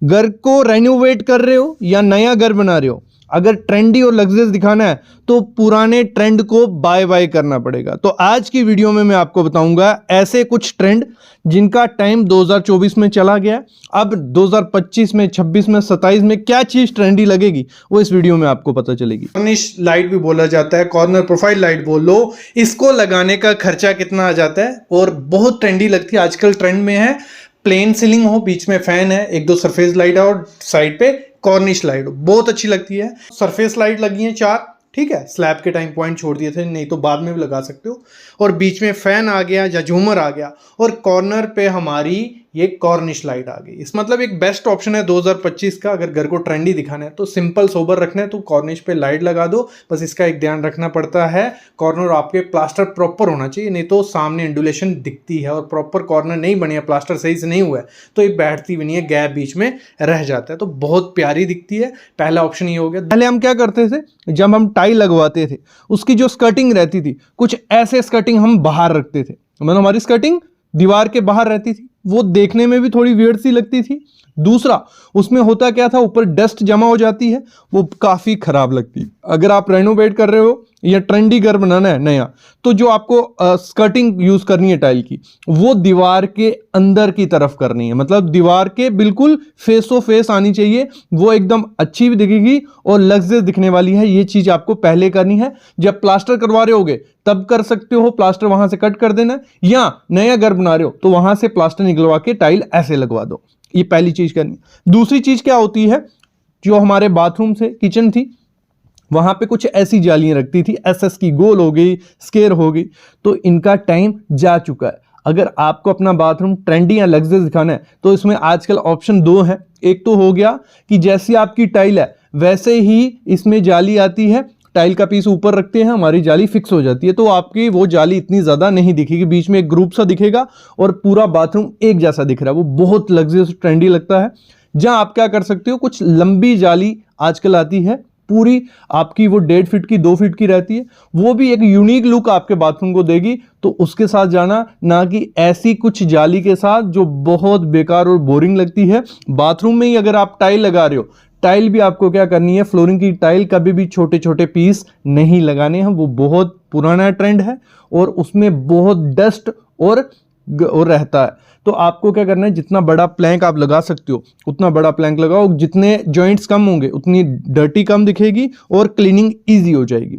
घर को रेनोवेट कर रहे हो या नया घर बना रहे हो, अगर ट्रेंडी और लग्जरियस दिखाना है तो पुराने ट्रेंड को बाय बाय करना पड़ेगा। तो आज की वीडियो में मैं आपको बताऊंगा ऐसे कुछ ट्रेंड जिनका टाइम 2024 में चला गया, अब 2025 में, 26 में, 27 में क्या चीज ट्रेंडी लगेगी वो इस वीडियो में आपको पता चलेगी। कॉर्निश लाइट भी बोला जाता है, कॉर्नर प्रोफाइल लाइट बोल लो। इसको लगाने का खर्चा कितना आ जाता है और बहुत ट्रेंडी लगती है, आजकल ट्रेंड में है। प्लेन सीलिंग हो, बीच में फैन है, एक दो सरफेस लाइट है और साइड पे कॉर्निश लाइट हो, बहुत अच्छी लगती है। सरफेस लाइट लगी है 4, ठीक है, स्लैब के टाइम पॉइंट छोड़ दिए थे, नहीं तो बाद में भी लगा सकते हो। और बीच में फैन आ गया या झूमर आ गया और कॉर्नर पे हमारी ये कॉर्निश लाइट आ गई। इस मतलब एक बेस्ट ऑप्शन है 2025 का। अगर घर को ट्रेंडी दिखाना है तो सिंपल सोबर रखना है तो कॉर्निश पे लाइट लगा दो। बस इसका एक ध्यान रखना पड़ता है, कॉर्नर आपके प्लास्टर प्रॉपर होना चाहिए, नहीं तो सामने इंडुलेशन दिखती है और प्रॉपर कॉर्नर नहीं बनी है, प्लास्टर सही से नहीं हुआ है तो ये बैठती भी नहीं है, गैप बीच में रह जाता है, तो बहुत प्यारी दिखती है। पहला ऑप्शन ये हो गया। पहले हम क्या करते थे, जब हम टाइल लगवाते थे उसकी जो स्कर्टिंग रहती थी, कुछ ऐसे स्कर्टिंग हम बाहर रखते थे, मतलब हमारी स्कर्टिंग दीवार के बाहर रहती थी, वो देखने में भी थोड़ी वियर्ड सी लगती थी। दूसरा, उसमें होता क्या था, ऊपर डस्ट जमा हो जाती है, वो काफी खराब लगती है। अगर आप रेनोवेट कर रहे हो या ट्रेंडी घर बनाना है नया, तो जो आपको स्कर्टिंग यूज करनी है टाइल की, वो दीवार के अंदर की तरफ करनी है, मतलब दीवार के बिल्कुल फेस ओ फेस आनी चाहिए, वो एकदम अच्छी भी दिखेगी और लग्जरियस दिखने वाली है। ये चीज आपको पहले करनी है। जब प्लास्टर करवा रहे होगे तब कर सकते हो, प्लास्टर वहां से कट कर देना, या नया घर बना रहे हो तो वहां से प्लास्टर निकलवा के टाइल ऐसे लगवा दो। ये पहली चीज करनी। दूसरी चीज क्या होती है, जो हमारे बाथरूम से किचन थी वहां पे कुछ ऐसी जालियां रखती थी, एसएस की गोल हो गई, स्केयर हो गई, तो इनका टाइम जा चुका है। अगर आपको अपना बाथरूम ट्रेंडी या लग्जरियस दिखाना है तो इसमें आजकल ऑप्शन 2 है। एक तो हो गया कि जैसी आपकी टाइल है वैसे ही इसमें जाली आती है, टाइल का पीस ऊपर रखते हैं, हमारी जाली फिक्स हो जाती है, तो आपकी वो जाली इतनी ज्यादा नहीं दिखेगी, बीच में एक ग्रुप सा दिखेगा और पूरा बाथरूम एक जैसा दिख रहा है, वो बहुत लग्जरियस ट्रेंडी लगता है। जहां आप क्या कर सकते हो, कुछ लंबी जाली आजकल आती है, पूरी आपकी वो 1.5 फीट की, 2 फीट की रहती है, वो भी एक यूनिक लुक आपके बाथरूम को देगी, तो उसके साथ जाना, ना कि ऐसी कुछ जाली के साथ जो बहुत बेकार और बोरिंग लगती है। बाथरूम में ही अगर आप टाइल लगा रहे हो, टाइल भी आपको क्या करनी है, फ्लोरिंग की टाइल कभी भी छोटे छोटे पीस नहीं लगाने हैं, वो बहुत पुराना ट्रेंड है और उसमें बहुत डस्ट और रहता है। तो आपको क्या करना है, जितना बड़ा प्लैंक आप लगा सकते हो उतना बड़ा प्लैंक लगाओ, जितने जॉइंट्स कम होंगे उतनी डर्टी कम दिखेगी और क्लीनिंग ईजी हो जाएगी।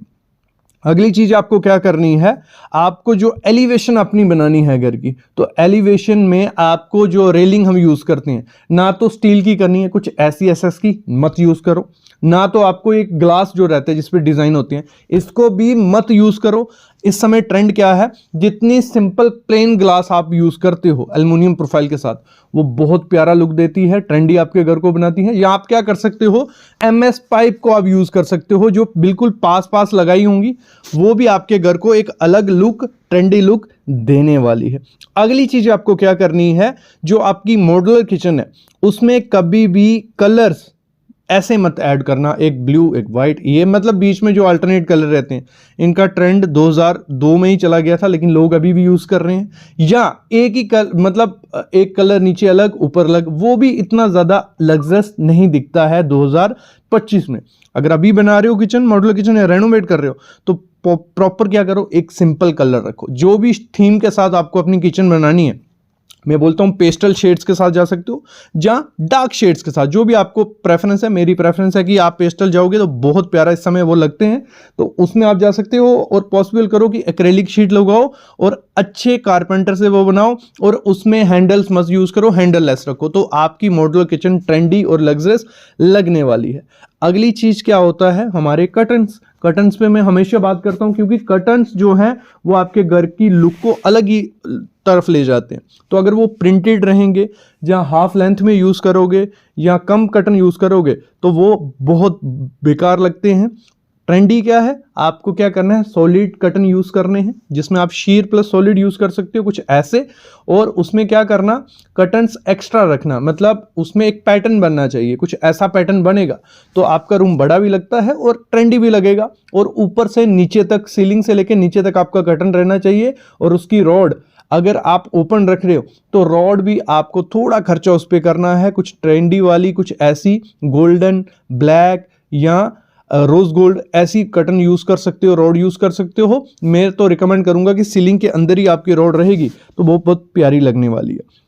अगली चीज आपको क्या करनी है, आपको जो एलिवेशन अपनी बनानी है घर की, तो एलिवेशन में आपको जो रेलिंग हम यूज करते हैं, ना तो स्टील की करनी है, कुछ ऐसी एसएस की मत यूज करो, ना तो आपको एक ग्लास जो रहता है जिसपे डिजाइन होते हैं इसको भी मत यूज करो। इस समय ट्रेंड क्या है, जितनी सिंपल प्लेन ग्लास आप यूज करते हो एल्युमिनियम प्रोफाइल के साथ, वो बहुत प्यारा लुक देती है, ट्रेंडी आपके घर को बनाती है। या आप क्या कर सकते हो, एमएस पाइप को आप यूज कर सकते हो, जो बिल्कुल पास पास लगाई होंगी, वो भी आपके घर को एक अलग लुक, ट्रेंडी लुक देने वाली है। अगली चीज आपको क्या करनी है, जो आपकी मॉड्यूलर किचन है उसमें कभी भी कलर्स ऐसे मत ऐड करना, एक ब्लू एक वाइट, ये मतलब बीच में जो अल्टरनेट कलर रहते हैं, इनका ट्रेंड 2002 में ही चला गया था लेकिन लोग अभी भी यूज कर रहे हैं। या एक ही मतलब एक कलर नीचे अलग ऊपर अलग, वो भी इतना ज्यादा लग्जरियस नहीं दिखता है 2025 में। अगर अभी बना रहे हो किचन, मॉड्यूलर किचन या रेनोवेट कर रहे हो, तो प्रॉपर क्या करो, एक सिंपल कलर रखो। जो भी थीम के साथ आपको अपनी किचन बनानी है, मैं बोलता हूं पेस्टल शेड्स के साथ जा सकते हो, या डार्क शेड्स के साथ, जो भी आपको प्रेफरेंस है। मेरी प्रेफरेंस है कि आप पेस्टल जाओगे तो बहुत प्यारा इस समय वो लगते हैं, तो उसमें आप जा सकते हो। और पॉसिबल करो कि एक्रेलिक शीट लगाओ और अच्छे कारपेंटर से वो बनाओ, और उसमें हैंडल्स मत यूज करो, हैंडल लेस रखो, तो आपकी मॉड्यूलर किचन ट्रेंडी और लग्जरियस लगने वाली है। अगली चीज क्या होता है, हमारे कर्टन्स। कर्टन्स पे मैं हमेशा बात करता हूं क्योंकि कर्टन्स जो हैं वो आपके घर की लुक को अलग ही तरफ ले जाते हैं। तो अगर वो प्रिंटेड रहेंगे, जहां हाफ लेंथ में यूज करोगे या कम कर्टन यूज करोगे तो वो बहुत बेकार लगते हैं। ट्रेंडी क्या है, आपको क्या करना है, सॉलिड कर्टन यूज करने हैं, जिसमें आप शीर प्लस सॉलिड यूज कर सकते हो, कुछ ऐसे। और उसमें क्या करना, कर्टन्स एक्स्ट्रा रखना, मतलब उसमें एक पैटर्न बनना चाहिए, कुछ ऐसा पैटर्न बनेगा तो आपका रूम बड़ा भी लगता है और ट्रेंडी भी लगेगा। और ऊपर से नीचे तक, सीलिंग से लेकर नीचे तक आपका कर्टन रहना चाहिए, और उसकी रॉड अगर आप ओपन रख रहे हो तो रॉड भी आपको थोड़ा खर्चा उस पर करना है, कुछ ट्रेंडी वाली, कुछ ऐसी गोल्डन, ब्लैक या रोज गोल्ड ऐसी कटन यूज कर सकते हो, रॉड यूज कर सकते हो। मैं तो रिकमेंड करूंगा कि सीलिंग के अंदर ही आपकी रॉड रहेगी तो वो बहुत प्यारी लगने वाली है।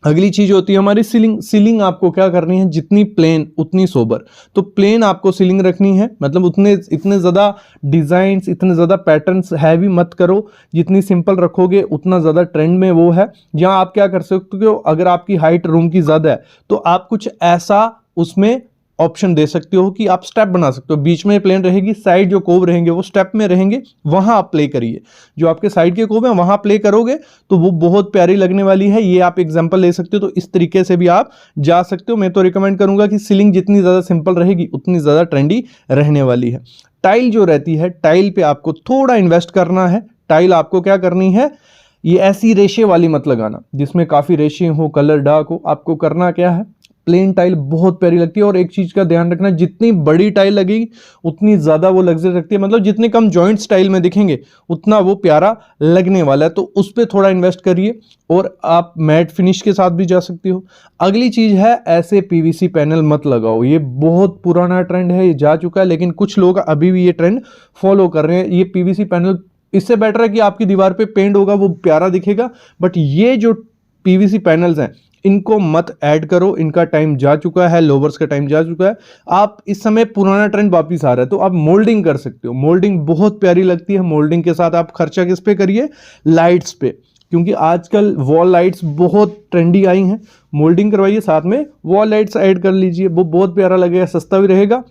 अगली चीज होती है हमारी सीलिंग। सीलिंग आपको क्या करनी है, जितनी प्लेन उतनी सोबर। तो प्लेन आपको सीलिंग रखनी है, मतलब इतने ज्यादा डिजाइन्स, इतने ज्यादा पैटर्न्स हैवी मत करो, जितनी सिंपल रखोगे उतना ज्यादा ट्रेंड में वो है। या आप क्या कर सकते हो, अगर आपकी हाइट रूम की ज्यादा है तो आप कुछ ऐसा उसमें ऑप्शन दे सकते हो कि आप स्टेप बना सकते हो, बीच में प्लेन रहेगी, साइड जो कोव रहेंगे वो स्टेप में रहेंगे, वहां आप प्ले करिए। जो आपके साइड के कोव है वहां प्ले करोगे तो वो बहुत प्यारी लगने वाली है। ये आप एग्जांपल ले सकते हो, तो इस तरीके से भी आप जा सकते हो। मैं तो रिकमेंड करूंगा कि सीलिंग जितनी ज्यादा सिंपल रहेगी उतनी ज्यादा ट्रेंडी रहने वाली है। टाइल जो रहती है, टाइल पे आपको थोड़ा इन्वेस्ट करना है। टाइल आपको क्या करनी है, ये ऐसी रेशे वाली मत लगाना जिसमें काफी रेशे हो, कलर डार्क हो। आपको करना क्या है, प्लेन टाइल बहुत प्यारी लगती है। और एक चीज का ध्यान रखना, जितनी बड़ी टाइल लगेगी उतनी ज्यादा वो लग्जरी रखती है, मतलब जितने कम जॉइंट स्टाइल में दिखेंगे उतना वो प्यारा लगने वाला है। तो उस पर थोड़ा इन्वेस्ट करिए। और आप मैट फिनिश के साथ भी जा सकती हो। अगली चीज है, ऐसे पीवीसी पैनल मत लगाओ। ये बहुत पुराना ट्रेंड है, ये जा चुका है, लेकिन कुछ लोग अभी भी ये ट्रेंड फॉलो कर रहे हैं। ये पीवीसी पैनल, इससे बेटर है कि आपकी दीवार पे पेंट होगा, वो प्यारा दिखेगा। बट ये जो पीवीसी पैनल्स हैं इनको मत ऐड करो, इनका टाइम जा चुका है, लोवर्स का टाइम जा चुका है। आप इस समय पुराना ट्रेंड वापस आ रहा है तो आप मोल्डिंग कर सकते हो। मोल्डिंग बहुत प्यारी लगती है। मोल्डिंग के साथ आप खर्चा किस पे करिए, लाइट्स पे, क्योंकि आजकल वॉल लाइट्स बहुत ट्रेंडी आई हैं। मोल्डिंग करवाइए, साथ में वॉल लाइट्स ऐड कर लीजिए, वो बहुत प्यारा लगेगा, सस्ता भी रहेगा,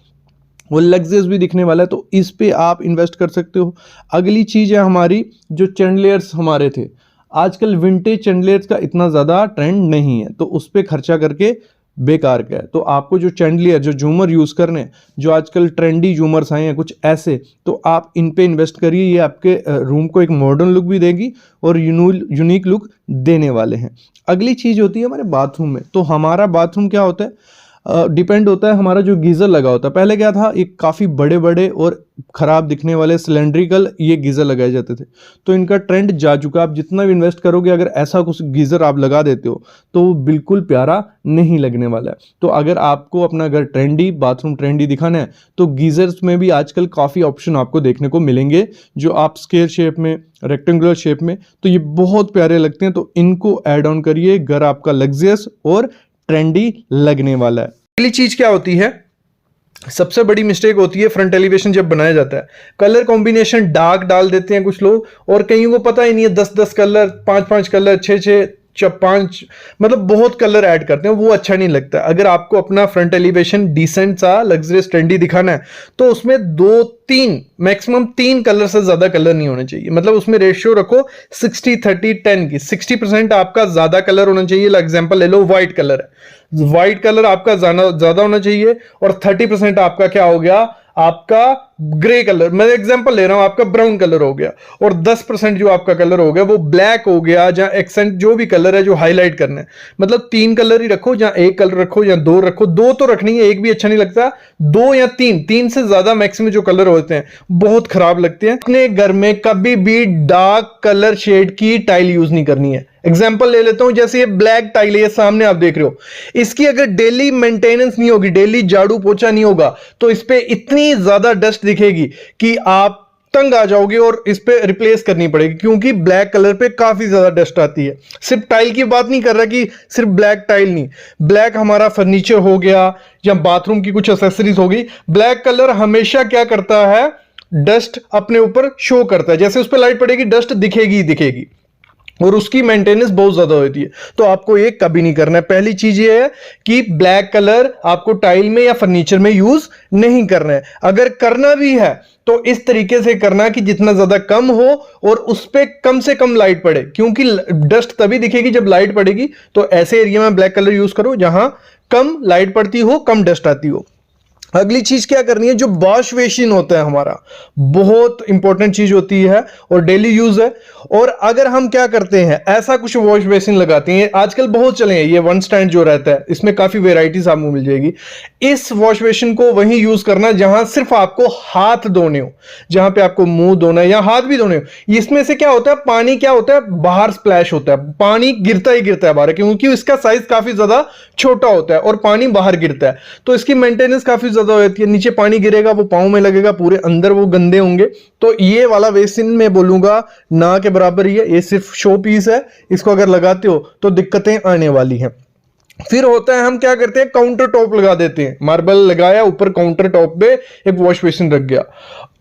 वो लग्जरियस भी दिखने वाला है। तो इस पे आप इन्वेस्ट कर सकते हो। अगली चीज है हमारी, जो चैंडलियर्स हमारे थे, आजकल विंटेज चैंडलियर्स का इतना ज़्यादा ट्रेंड नहीं है, तो उस पर खर्चा करके बेकार का है। तो आपको जो चैंडलियर, जो झूमर यूज़ करने, जो आजकल ट्रेंडी झूमर्स आए हैं कुछ ऐसे, तो आप इन पे इन्वेस्ट करिए। ये आपके रूम को एक मॉडर्न लुक भी देगी और यूनिक लुक देने वाले हैं। अगली चीज़ होती है हमारे बाथरूम में। तो हमारा बाथरूम क्या होता है, डिपेंड होता है हमारा जो गीज़र लगा होता है। पहले क्या था, एक काफ़ी बड़े बड़े और ख़राब दिखने वाले सिलेंड्रिकल ये गीज़र लगाए जाते थे, तो इनका ट्रेंड जा चुका। आप जितना भी इन्वेस्ट करोगे, अगर ऐसा कुछ गीज़र आप लगा देते हो तो वो बिल्कुल प्यारा नहीं लगने वाला है। तो अगर आपको अपना घर ट्रेंडी, बाथरूम ट्रेंडी दिखाना है तो गीज़र्स में भी आजकल काफ़ी ऑप्शन आपको देखने को मिलेंगे, जो आप स्क्वायर शेप में, रेक्टेंगुलर शेप में, तो ये बहुत प्यारे लगते हैं। तो इनको ऐड ऑन करिए, घर आपका लग्जरियस और ट्रेंडी लगने वाला है। अगली चीज क्या होती है, सबसे बड़ी मिस्टेक होती है फ्रंट एलिवेशन जब बनाया जाता है, कलर कॉम्बिनेशन डार्क डाल देते हैं कुछ लोग, और कईयों को पता ही नहीं है 10-10 कलर, 5-5 कलर, 6-6 5, मतलब बहुत कलर ऐड करते हैं, वो अच्छा नहीं लगता। अगर आपको अपना फ्रंट एलिवेशन डिसेंट सा लग्जरियस ट्रेंडी दिखाना है तो उसमें 2-3 मैक्सिमम 3 कलर से ज्यादा कलर नहीं होने चाहिए। मतलब उसमें रेशियो रखो 60-30-10 की। 60% आपका ज्यादा कलर होना चाहिए। एग्जांपल ले लो, व्हाइट कलर है, व्हाइट कलर आपका ज्यादा होना चाहिए, और 30% आपका क्या हो गया, आपका ग्रे कलर, मैं एग्जांपल ले रहा हूं, आपका ब्राउन कलर हो गया, और 10% जो आपका कलर हो गया वो ब्लैक हो गया, जहां एक्सेंट जो भी कलर है जो हाईलाइट करना है। मतलब 3 कलर ही रखो, जहां 1 कलर रखो या 2 रखो। 2 तो रखनी है, 1 भी अच्छा नहीं लगता। 2 या 3 से ज्यादा मैक्सिमम जो कलर होते हैं बहुत खराब लगते हैं। अपने घर में कभी भी डार्क कलर शेड की टाइल यूज नहीं करनी है। एग्जाम्पल ले लेता हूं, जैसे ये ब्लैक टाइल है, ये सामने आप देख रहे हो, इसकी अगर डेली मेंटेनेंस नहीं होगी, डेली झाड़ू पोछा नहीं होगा, तो इस पे इतनी ज्यादा डस्ट दिखेगी कि आप तंग आ जाओगे और इस पे रिप्लेस करनी पड़ेगी, क्योंकि ब्लैक कलर पे काफी ज्यादा डस्ट आती है। सिर्फ टाइल की बात नहीं कर रहा कि सिर्फ ब्लैक टाइल नहीं, ब्लैक हमारा फर्नीचर हो गया या बाथरूम की कुछ एक्सेसरीज होगी, ब्लैक कलर हमेशा क्या करता है, डस्ट अपने ऊपर शो करता है। जैसे उस पर लाइट पड़ेगी डस्ट दिखेगी ही दिखेगी, और उसकी मेंटेनेंस बहुत ज्यादा होती है। तो आपको ये कभी नहीं करना है। पहली चीज ये है कि ब्लैक कलर आपको टाइल में या फर्नीचर में यूज नहीं करना है। अगर करना भी है तो इस तरीके से करना कि जितना ज्यादा कम हो और उस पर कम से कम लाइट पड़े, क्योंकि डस्ट तभी दिखेगी जब लाइट पड़ेगी। तो ऐसे एरिया में ब्लैक कलर यूज करो जहां कम लाइट पड़ती हो, कम डस्ट आती हो। अगली चीज क्या करनी है, जो वॉश बेसिन होता है हमारा, बहुत इंपॉर्टेंट चीज होती है और डेली यूज है। और अगर हम क्या करते हैं, ऐसा कुछ वॉश बेसिन लगाते हैं, आजकल बहुत चले हैं ये वन स्टैंड जो रहता है, इसमें काफी वेराइटीज आपको मिल जाएगी। इस वॉश बेसिन को वहीं यूज करना जहां सिर्फ आपको हाथ धोने हो, जहां पे आपको मुंह धोना है या हाथ भी धोने हो। इसमें से क्या होता है, पानी क्या होता है, बाहर स्प्लैश होता है, पानी गिरता ही गिरता है बाहर, क्योंकि इसका साइज काफी ज्यादा छोटा होता है और पानी बाहर गिरता है, तो इसकी मेंटेनेंस काफी ज्यादा हो जाती है। नीचे पानी गिरेगा, वो पाँव में लगेगा, पूरे अंदर वो गंदे होंगे। तो ये वाला बेसिन मैं बोलूंगा ना के बराबर ही है, ये सिर्फ शो पीस है, इसको अगर लगाते हो तो दिक्कतें आने वाली हैं। फिर होता है, हम क्या करते हैं, काउंटर टॉप लगा देते हैं, मार्बल लगाया ऊपर, काउंटर टॉप पे एक वॉश बेसिन रख गया।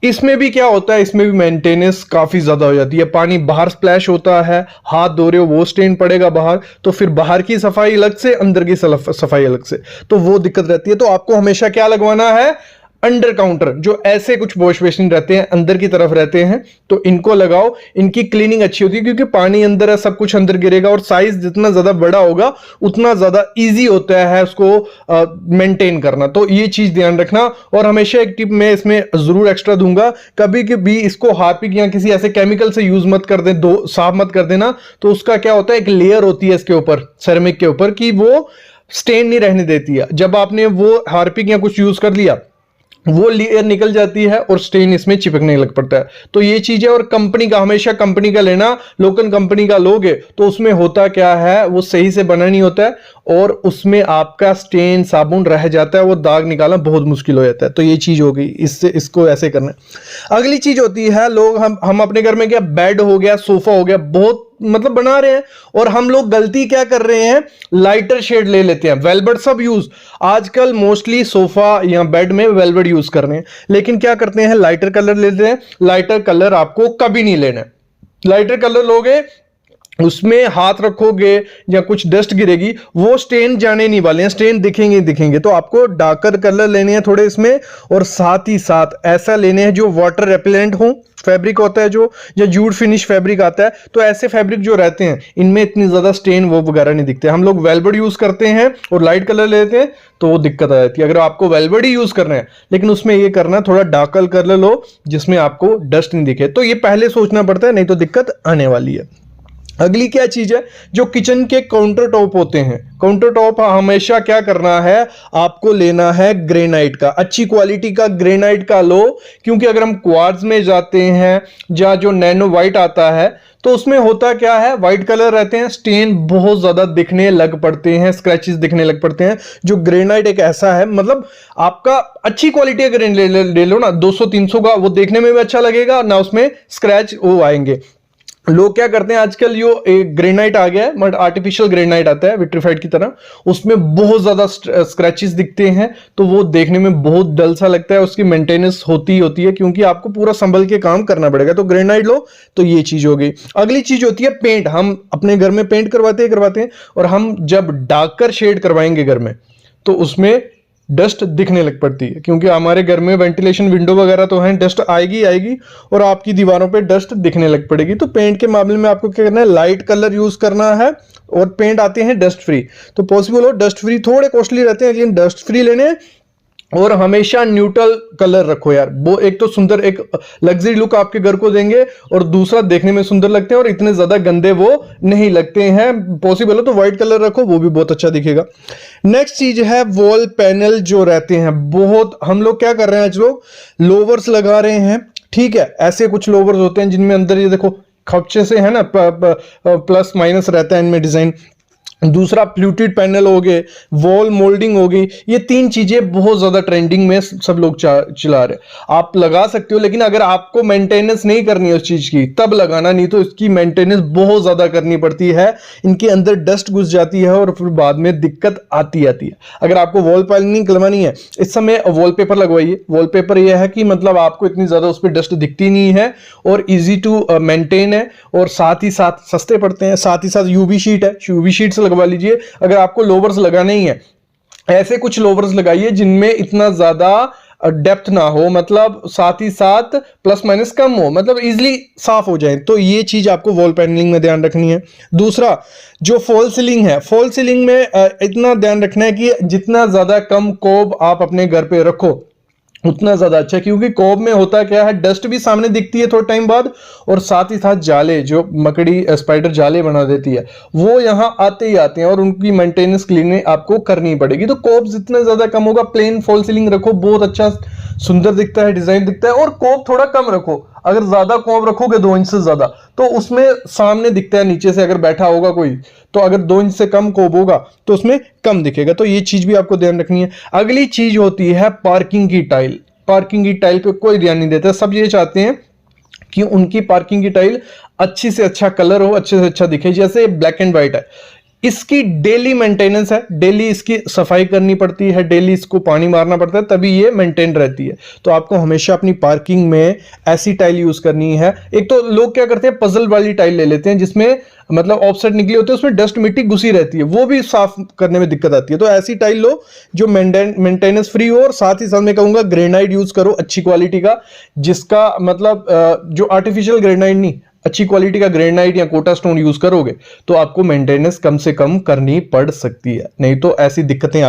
इसमें भी क्या होता है, इसमें भी मेंटेनेंस काफी ज्यादा हो जाती है, पानी बाहर स्प्लैश होता है, हाथ धो रहे हो वो स्टेन पड़ेगा बाहर, तो फिर बाहर की सफाई अलग से, अंदर की सफाई अलग से, तो वो दिक्कत रहती है। तो आपको हमेशा क्या लगवाना है, अंडर काउंटर, जो ऐसे कुछ वॉश बेसिन रहते हैं अंदर की तरफ रहते हैं, तो इनको लगाओ। इनकी क्लीनिंग अच्छी होती है क्योंकि पानी अंदर है, सब कुछ अंदर गिरेगा, और साइज जितना ज्यादा बड़ा होगा उतना ज्यादा इजी होता है उसको मेंटेन करना। तो ये चीज ध्यान रखना। और हमेशा एक टिप मैं इसमें जरूर एक्स्ट्रा दूंगा, कभी भी इसको हार्पिक या किसी ऐसे केमिकल से यूज मत कर दे, साफ मत कर देना। तो उसका क्या होता है, एक लेयर होती है इसके ऊपर, सेरेमिक के ऊपर, कि वो स्टेन नहीं रहने देती है। जब आपने वो हार्पिक या कुछ यूज कर लिया, वो लेयर निकल जाती है और स्टेन इसमें चिपकने लग पड़ता है। तो ये चीज है। और कंपनी का, हमेशा कंपनी का लेना, लोकल कंपनी का लोगे तो उसमें होता क्या है, वो सही से बना नहीं होता है और उसमें आपका स्टेन साबुन रह जाता है, वो दाग निकालना बहुत मुश्किल हो जाता है। तो ये चीज हो गई, इससे इसको ऐसे करना है। अगली चीज होती है, लोग हम अपने घर में क्या, बेड हो गया, सोफा हो गया, बहुत मतलब बना रहे हैं, और हम लोग गलती क्या कर रहे हैं, लाइटर शेड ले लेते हैं, वेलवेट सब यूज आजकल मोस्टली सोफा या बेड में वेलवेट यूज कर रहे हैं, लेकिन क्या करते हैं, लाइटर कलर लेते हैं। लाइटर कलर आपको कभी नहीं लेना है। लाइटर कलर लोगे, उसमें हाथ रखोगे या कुछ डस्ट गिरेगी, वो स्टेन जाने नहीं वाले हैं, स्टेन दिखेंगे दिखेंगे। तो आपको डार्कर कलर लेने हैं थोड़े इसमें, और साथ ही साथ ऐसा लेने हैं जो वाटर रेपेलेंट हो, फैब्रिक होता है जो, या जूट फिनिश फैब्रिक आता है, तो ऐसे फैब्रिक जो रहते हैं इनमें इतनी ज्यादा स्टेन वो वगैरह नहीं दिखते। हम लोग वेलवेट यूज करते हैं और लाइट कलर लेते हैं, तो वो दिक्कत आ जाती है। अगर आपको वेलवेट ही यूज करना है, लेकिन उसमें ये करना थोड़ा डार्कर कलर लो जिसमें आपको डस्ट नहीं दिखे, तो ये पहले सोचना पड़ता है, नहीं तो दिक्कत आने वाली है। अगली क्या चीज है, जो किचन के काउंटर टॉप होते हैं, काउंटर टॉप हमेशा क्या करना है, आपको लेना है ग्रेनाइट का, अच्छी क्वालिटी का ग्रेनाइट का लो। क्योंकि अगर हम क्वार्ट्ज में जाते हैं, या जो नैनो वाइट आता है, तो उसमें होता क्या है, व्हाइट कलर रहते हैं, स्टेन बहुत ज्यादा दिखने लग पड़ते हैं, स्क्रैचेस दिखने लग पड़ते हैं। जो ग्रेनाइट एक ऐसा है, मतलब आपका अच्छी क्वालिटी का ग्रेनाइट ले लो ना, 200-300 का, वो देखने में भी अच्छा लगेगा ना, उसमें स्क्रैच वो आएंगे। लोग क्या करते हैं आजकल, जो एक ग्रेनाइट आ गया है, बट आर्टिफिशियल ग्रेनाइट आता है विट्रीफाइड की तरह, उसमें बहुत ज्यादा स्क्रैचेस दिखते हैं, तो वो देखने में बहुत डल सा लगता है। उसकी मेंटेनेंस होती है, क्योंकि आपको पूरा संभल के काम करना पड़ेगा। तो ग्रेनाइट लो, तो ये चीज हो गई। अगली चीज होती है पेंट। हम अपने घर में पेंट करवाते हैं, और हम जब डार्कर शेड करवाएंगे घर में, तो उसमें डस्ट दिखने लग पड़ती है, क्योंकि हमारे घर में वेंटिलेशन विंडो वगैरह तो है, डस्ट आएगी और आपकी दीवारों पे डस्ट दिखने लग पड़ेगी। तो पेंट के मामले में आपको क्या करना है, लाइट कलर यूज करना है। और पेंट आते हैं डस्ट फ्री, तो पॉसिबल हो डस्ट फ्री, थोड़े कॉस्टली रहते हैं लेकिन डस्ट फ्री लेने। और हमेशा न्यूट्रल कलर रखो यार, वो एक तो सुंदर, एक लग्जरी लुक आपके घर को देंगे, और दूसरा देखने में सुंदर लगते हैं और इतने ज्यादा गंदे वो नहीं लगते हैं। पॉसिबल हो तो व्हाइट कलर रखो, वो भी बहुत अच्छा दिखेगा। नेक्स्ट चीज है वॉल पैनल जो रहते हैं, बहुत हम लोग क्या कर रहे हैं, आज लोग लोवर्स लगा रहे हैं। ठीक है, ऐसे कुछ लोवर्स होते हैं जिनमें अंदर ये देखो खपचे से है ना, प्लस माइनस रहता है इनमें डिजाइन। दूसरा फ्लूटेड पैनल हो गए, वॉल मोल्डिंग हो गई, ये तीन चीजें बहुत ज्यादा ट्रेंडिंग में सब लोग चला रहे। आप लगा सकते हो, लेकिन अगर आपको मेंटेनेंस नहीं करनी है उस चीज की, तब लगाना, नहीं तो इसकी मेंटेनेंस बहुत ज्यादा करनी पड़ती है। इनके अंदर डस्ट घुस जाती है और फिर बाद में दिक्कत आती है। अगर आपको वॉल पैनलिंग करवानी है, इस समय वॉलपेपर लगवाइए। वॉलपेपर यह है कि मतलब आपको इतनी ज्यादा उस पर डस्ट दिखती नहीं है और इजी टू मेंटेन है, और साथ ही साथ सस्ते पड़ते हैं। साथ ही साथ यूवी शीट है, यूवी शीट से लगवा लीजिए। अगर आपको लोवर्स लगाने ही है, ऐसे कुछ लोवर्स लगाइए जिनमें इतना ज्यादा डेप्थ ना हो, मतलब साथ ही साथ प्लस माइनस कम हो, मतलब इजीली साफ हो जाए। तो ये चीज आपको वॉल पैनलिंग में ध्यान रखनी है। दूसरा, जो फॉल सीलिंग है, फॉल सीलिंग में इतना ध्यान रखना है कि जितना ज्यादा कम कोब आप अपने घर पे रखो उतना ज्यादा अच्छा, क्योंकि कोब में होता क्या है, डस्ट भी सामने दिखती है थोड़े टाइम बाद, और साथ ही साथ जाले, जो मकड़ी स्पाइडर जाले बना देती है, वो यहाँ आते ही आते हैं और उनकी मेंटेनेंस क्लीनिंग आपको करनी पड़ेगी। तो कोब जितना ज्यादा कम होगा, प्लेन फॉल सीलिंग रखो, बहुत अच्छा सुंदर दिखता है, डिजाइन दिखता है। और कोब थोड़ा कम रखो, अगर ज्यादा कोब रखोगे 2 इंच से ज्यादा, तो उसमें सामने दिखता है, नीचे से अगर बैठा होगा कोई, तो अगर 2 इंच से कम कोब होगा तो उसमें कम दिखेगा। तो ये चीज भी आपको ध्यान रखनी है। अगली चीज होती है पार्किंग की टाइल। पार्किंग की टाइल पे कोई ध्यान नहीं देता, सब ये चाहते हैं कि उनकी पार्किंग की टाइल अच्छी से अच्छा कलर हो, अच्छे से अच्छा दिखे। जैसे ब्लैक एंड व्हाइट है, इसकी डेली मेंटेनेंस है, डेली इसकी सफाई करनी पड़ती है, डेली इसको पानी मारना पड़ता है, तभी ये मेंटेन रहती है। तो आपको हमेशा अपनी पार्किंग में ऐसी टाइल यूज करनी है। एक तो लोग क्या करते हैं, पजल वाली टाइल ले लेते हैं, जिसमें मतलब ऑफसेट निकली होती है, उसमें डस्ट मिट्टी घुसी रहती है, वो भी साफ करने में दिक्कत आती है। तो ऐसी टाइल लो जो मेंटेनेंस फ्री हो, और साथ ही साथ मैं कहूंगा ग्रेनाइट यूज करो अच्छी क्वालिटी का, जिसका मतलब जो आर्टिफिशियल ग्रेनाइट नहीं, अच्छी क्वालिटी का ग्रेनाइट या कोटा स्टोन यूज करोगे तो आपको मेंटेनेंस कम से कम करनी पड़ सकती है, नहीं तो ऐसी दिक्कतें आप